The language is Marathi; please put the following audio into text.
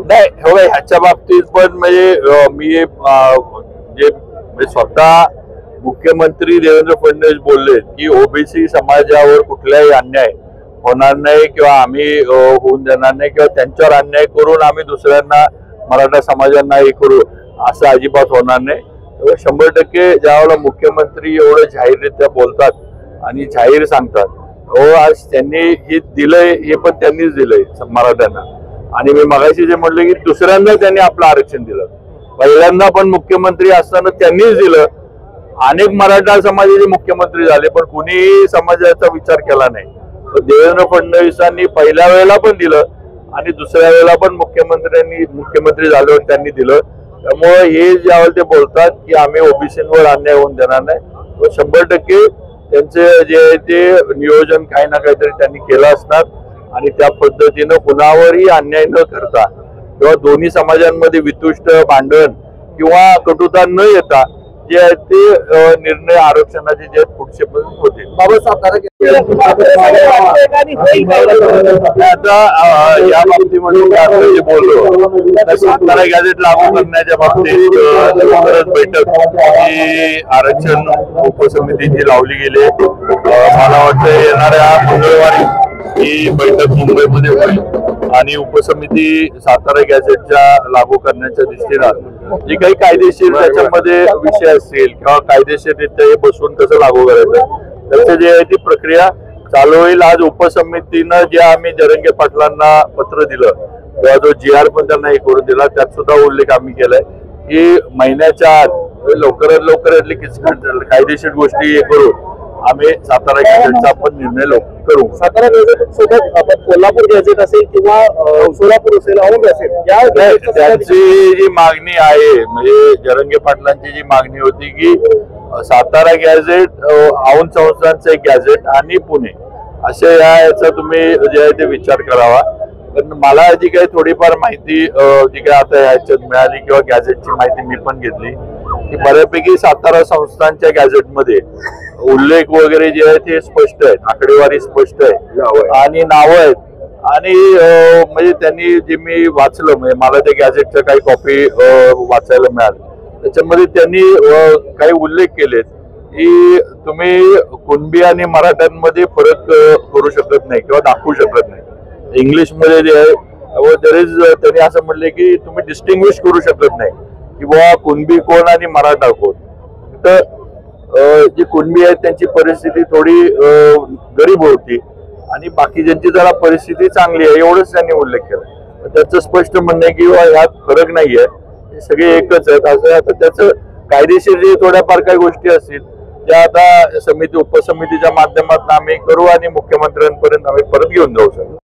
नाही हो ह्याच्या बाबतीत पण म्हणजे मी जे स्वतः मुख्यमंत्री देवेंद्र फडणवीस बोलले की ओबीसी समाजावर कुठलाही अन्याय होणार नाही किंवा आम्ही होऊन देणार नाही किंवा त्यांच्यावर अन्याय करून आम्ही दुसऱ्यांना मराठा समाजांना हे करू असं अजिबात होणार नाही. 100% ज्यावेळेला मुख्यमंत्री एवढं जाहीररित्या बोलतात आणि जाहीर सांगतात हो आज त्यांनी हे दिलंय हे पण त्यांनीच दिलंय मराठ्यांना. आणि मी मगाशी जे म्हटलं की दुसऱ्यांदा त्यांनी आपलं आरक्षण दिलं, पहिल्यांदा पण मुख्यमंत्री असताना त्यांनीच दिलं. अनेक मराठा समाजाचे मुख्यमंत्री झाले पण कुणीही समाजाचा विचार केला नाही. देवेंद्र फडणवीसांनी पहिल्या वेळेला पण दिलं आणि दुसऱ्या वेळेला पण मुख्यमंत्री झाल्यावर त्यांनी दिलं. त्यामुळे हे ज्यावेळेला ते बोलतात की आम्ही ओबीसींवर अन्याय होऊन देणार नाही, 100% त्यांचे जे आहे ते नियोजन काही ना काहीतरी त्यांनी केलं असणार आणि त्या पद्धतीनं कुणावरही अन्याय न करता किंवा दोन्ही समाजांमध्ये वितुष्ट भांडण किंवा कटुता न येता जे आहे ते निर्णय आरक्षणाचे जे पुढचे पण होते. आता या बाबतीमध्ये आपण जे बोललो सातारा गॅझेट लागू करण्याच्या बाबतीत लवकरच बैठक ही आरक्षण उपसमितीची लावली गेली. मला वाटतं येणाऱ्या मंगळवारी ही बैठक मुंबईमध्ये होईल आणि उपसमिती सातारा गॅझेटच्या लागू करण्याच्या दृष्टीनं जे काही कायदेशीर त्याच्यामध्ये विषय असतील किंवा कायदेशीररित्या हे बसून कसं लागू करायचं त्याचं जे आहे ती प्रक्रिया चालू होईल. आज उपसमितीनं जे आम्ही जरंगे पाटलांना पत्र दिलं किंवा जो GR पण त्यांना हे करून दिला त्यात सुद्धा उल्लेख आम्ही केलाय की महिन्याच्या आत लवकरात लवकर कायदेशीर गोष्टी हे करून आम्ही सातारा गॅझेटचा आपण निर्णय करू. सातारा गॅझेट सोबत आपण कोल्हापूर गॅझेट असेल किंवा सोलापूर असेल औंध असेल त्यांची जी मागणी आहे म्हणजे जरंगे पाटलांची जी मागणी होती की सातारा गॅझेट औंध संस्थांचं एक गॅझेट आणि पुणे असे याचा तुम्ही जे आहे ते विचार करावा. पण मला जी काही थोडीफार माहिती जी काही आता याच्यात मिळाली किंवा गॅझेटची माहिती मी पण घेतली की बऱ्यापैकी सातारा संस्थांच्या गॅझेटमध्ये उल्लेख वगैरे जे आहे ते स्पष्ट आहेत, आकडेवारी स्पष्ट आहे आणि नावं आहेत. आणि म्हणजे त्यांनी जे मी वाचलं म्हणजे मला त्या गॅझेटच्या काही कॉपी वाचायला मिळालं त्याच्यामध्ये त्यांनी काही उल्लेख केलेत की तुम्ही कुणबी आणि मराठ्यांमध्ये फरक करू शकत नाही किंवा दाखवू शकत नाही. इंग्लिशमध्ये जे आहे त्यांनी असं म्हणले की तुम्ही डिस्टिंग्विश करू शकत नाही की बाबा कुणबी कोण आणि मराठा कोण. तर जी कुणबी आहेत त्यांची परिस्थिती थोडी गरीब होती आणि बाकी ज्यांची जरा परिस्थिती चांगली आहे एवढंच त्यांनी उल्लेख केला. त्याचं स्पष्ट म्हणणं आहे की यात फरक नाहीये, हे सगळे एकच आहेत असं. आता त्याचं कायदेशीर जे थोड्याफार काही गोष्टी असतील त्या आता उपसमितीच्या माध्यमातून आम्ही करू आणि मुख्यमंत्र्यांपर्यंत आम्ही परत घेऊन जाऊ शकतो.